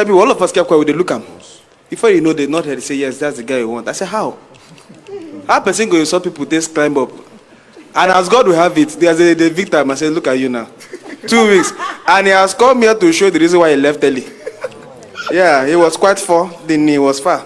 All of us kept quiet. They look at him. Before you know, they not here. They say, yes, that's the guy you want. I said, how? How person go insult people, they climb up. And as God will have it, there's the victim. I said, look at you now. 2 weeks. And he has come here to show the reason why he left early. Yeah, he was quite far. Then he was far.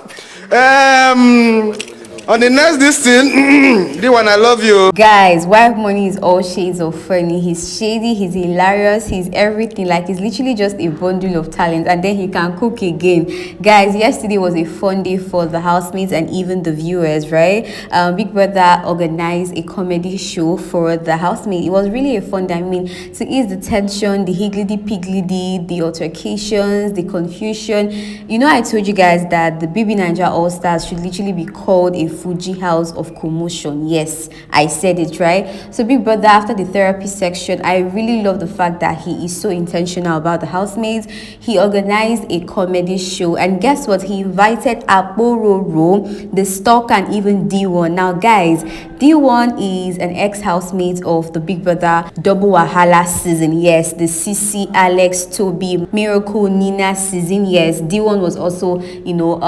On the next this thing, the one I love you. Guys, Whitemoney is all shades of funny. He's shady, he's hilarious, he's everything. Like, he's literally just a bundle of talent, and then he can cook again. Guys, yesterday was a fun day for the housemates and even the viewers, right? Big Brother organized a comedy show for the housemates. It was really a fun day. I mean, to ease the tension, the higgledy-piggledy, the altercations, the confusion. You know, I told you guys that the BBNaija All-Stars should literally be called a Fuji house of commotion. Yes, I said it right. So Big Brother, after the therapy section, I really love the fact that he is so intentional about the housemates. He organized a comedy show, and guess what? He invited Abororo, the Stock, and even D1. Now guys, D1 is an ex-housemate of the Big Brother Double Wahala season. Yes, the Sisi, Alex, Toby, Miracle, Nina season. Yes, D1 was also, you know,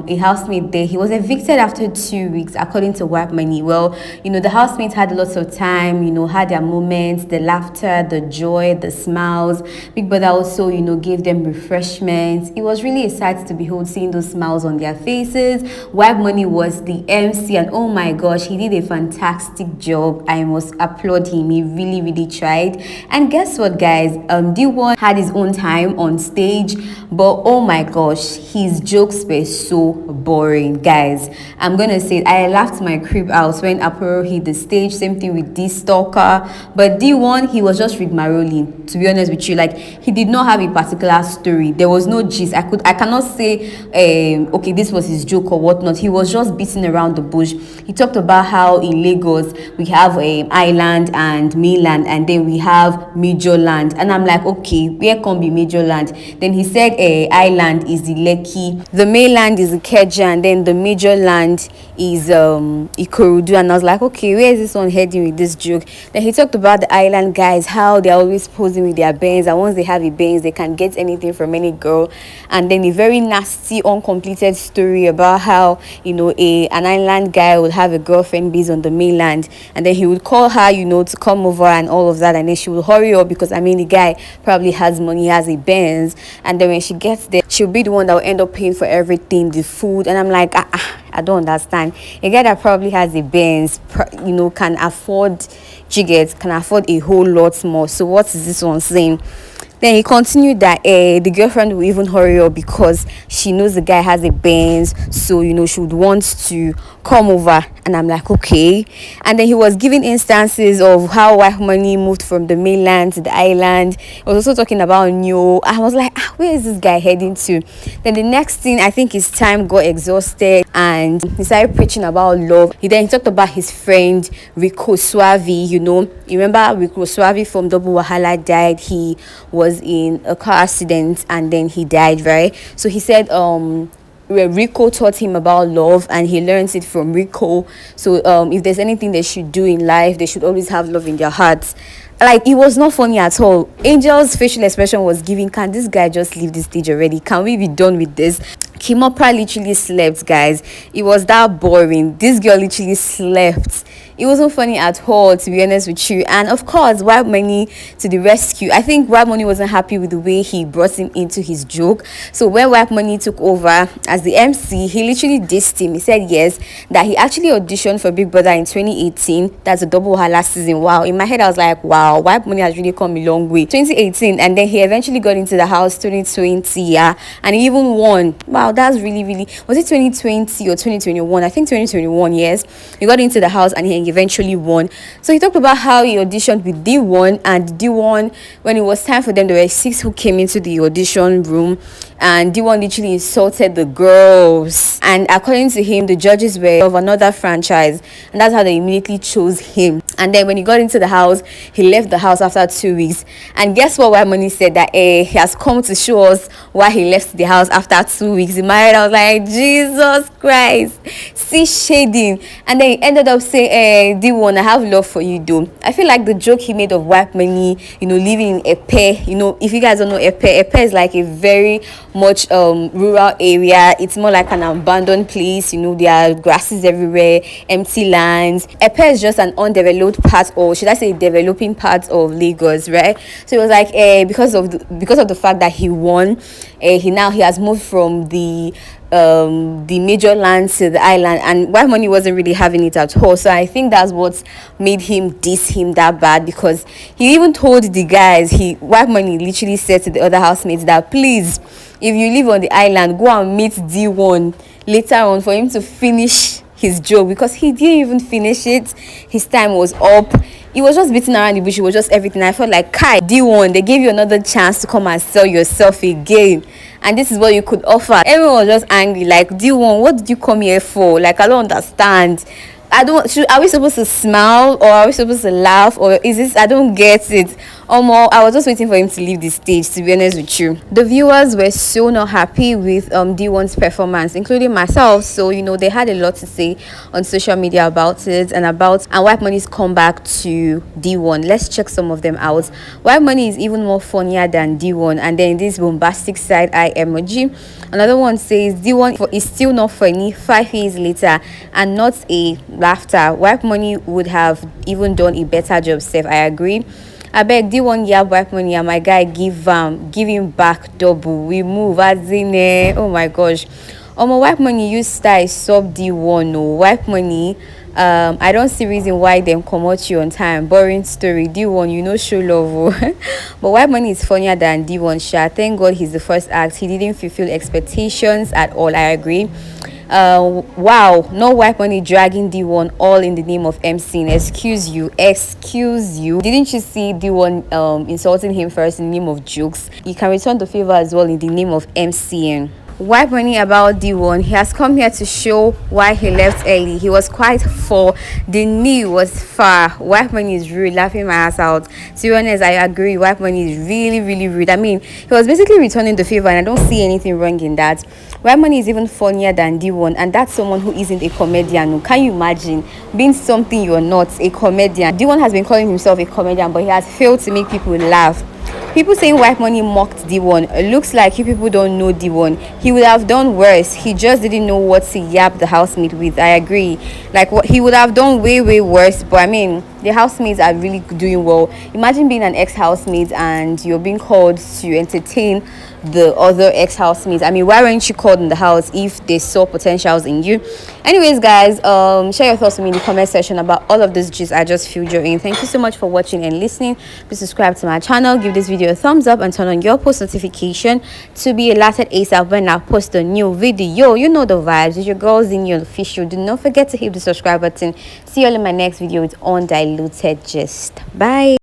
a housemate there. He was evicted after 2 weeks, according to Whitemoney. Well, you know, the housemates had lots of time, you know, had their moments, the laughter, the joy, the smiles. Big Brother also, you know, gave them refreshments. It was really a sight to behold, seeing those smiles on their faces. Whitemoney was the MC, and oh my gosh, he did a fantastic job. I must applaud him. He really, really tried. And guess what, guys? D1 had his own time on stage, but oh my gosh, his jokes were so boring, guys. I'm gonna say it, I laughed my crib out when Apollo hit the stage. Same thing with D Stalker, but D1, he was just rigmaroling, to be honest with you. Like, he did not have a particular story. There was no gist. I cannot say okay, this was his joke or whatnot. He was just beating around the bush. He talked about how in Lagos we have island and mainland, and then we have major land, and I'm like, okay, where can be major land? Then he said island is the Lekki, the mainland is the Keja, and then the major land is Ikorodu. And I was like, okay, where is this one heading with this joke? Then he talked about the island guys, how they're always posing with their bangs, and once they have a bangs, they can get anything from any girl. And then a very nasty uncompleted story about how, you know, an island guy would have a girlfriend based on the mainland, and then he would call her, you know, to come over and all of that, and then she would hurry up because, I mean, the guy probably has money, he has a Benz, and then when she gets there, she'll be the one that will end up paying for everything, the food. And I'm like, I don't understand. A guy that probably has a Benz, you know, can afford jiggets, can afford a whole lot more. So what is this one saying? Then he continued that the girlfriend will even hurry up because she knows the guy has a Benz, so, you know, she would want to come over. And I'm like, okay. And then he was giving instances of how Whitemoney moved from the mainland to the island. He was also talking about New. I was like, where is this guy heading to? Then the next thing, I think his time got exhausted and he started preaching about love. He talked about his friend Rico Suave. You know, you remember Rico Suave from Double Wahala died. He was in a car accident and then he died, right? So he said where Rico taught him about love and he learns it from Rico. So if there's anything they should do in life, they should always have love in their hearts. Like, it was not funny at all. Angel's facial expression was giving, can this guy just leave the stage already? Can we be done with this? Kimopra literally slept, guys. It was that boring. This girl literally slept. It wasn't funny at all, to be honest with you. And of course, Whitemoney to the rescue. I think Whitemoney wasn't happy with the way he brought him into his joke. So when Whitemoney took over as the MC, he literally dissed him. He said yes, that he actually auditioned for Big Brother in 2018. That's a Double Wahala season. Wow. In my head, I was like, wow, Whitemoney has really come a long way. 2018, and then he eventually got into the house 2020, yeah, and he even won. Wow, that's really, really, was it 2020 or 2021? I think 2021, yes. He got into the house and he eventually won. So he talked about how he auditioned with D1, and D1, when it was time for them, there were 6 who came into the audition room, and D1 literally insulted the girls. And according to him, the judges were of another franchise, and that's how they immediately chose him. And then when he got into the house, he left the house after 2 weeks. And guess what Whitemoney said? That he has come to show us why he left the house after 2 weeks. In my head, I was like, Jesus Christ, see shading. And then he ended up saying, D1, I have love for you though. I feel like the joke he made of Whitemoney, you know, living in Epe, you know, if you guys don't know Epe is like a very much rural area. It's more like an abandoned place. You know, there are grasses everywhere, empty lands. Epe is just an undeveloped part, or should I say developing part of Lagos, right? So it was like because of the fact that he won, he has moved from the major land to the island, and Whitemoney wasn't really having it at all. So I think that's what made him diss him that bad, because he even told the guys, Whitemoney literally said to the other housemates that, please, if you live on the island, go and meet D1 later on for him to finish his joke, because he didn't even finish it. His time was up. He was just beating around the bush. It was just everything. I felt like, Kai, D1, they gave you another chance to come and sell yourself again, and this is what you could offer. Everyone was just angry, like, D1, what did you come here for? Like, I don't understand. Are we supposed to smile, or are we supposed to laugh, or is this, I don't get it. I was just waiting for him to leave the stage, to be honest with you. The viewers were so not happy with D1's performance, including myself. So, you know, they had a lot to say on social media about it, and Whitemoney's comeback to D1. Let's check some of them out. Whitemoney is even more funnier than D1, and then this bombastic side eye emoji. Another one says D1 is still not funny 5 years later, and not a laughter. Whitemoney would have even done a better job, Seth. I agree. I beg D1 yab Whitemoney and my guy give him back double. We move as in oh my gosh. Whitemoney use style sub D1. No Whitemoney. I don't see reason why them come out you on time. Boring story. D1, you know, show love. But Whitemoney is funnier than D1. Sha. Thank God he's the first act. He didn't fulfill expectations at all. I agree. Wow, no Whitemoney dragging D1 all in the name of MCing. Excuse you. Didn't you see D1 insulting him first in the name of jokes? You can return the favor as well in the name of MCing. Whitemoney about D1, he has come here to show why he left early. He was quite full, the knee was far. Whitemoney is rude, laughing my ass out. To be honest, I agree, Whitemoney is really, really rude. I mean, he was basically returning the favor, and I don't see anything wrong in that. Whitemoney is even funnier than D1, and that's someone who isn't a comedian. Can you imagine being something you're not, a comedian? D1 has been calling himself a comedian, but he has failed to make people laugh. People saying Whitemoney mocked D1. It looks like you people don't know D1. He would have done worse. He just didn't know what to yap the housemate with. I agree. Like, what he would have done way, way worse. But I mean, the housemates are really doing well. Imagine being an ex-housemate and you're being called to entertain the other ex-housemates. I mean, why weren't you called in the house if they saw potentials in you? Anyways, guys, share your thoughts with me in the comment section about all of this gist I just filled you in. Thank you so much for watching and listening. Please subscribe to my channel, give this video a thumbs up, and turn on your post notification to be alerted ASAP when I post a new video. You know the vibes. It's your girls in your official. Do not forget to hit the subscribe button. See you all in my next video with undiluted gist. Bye.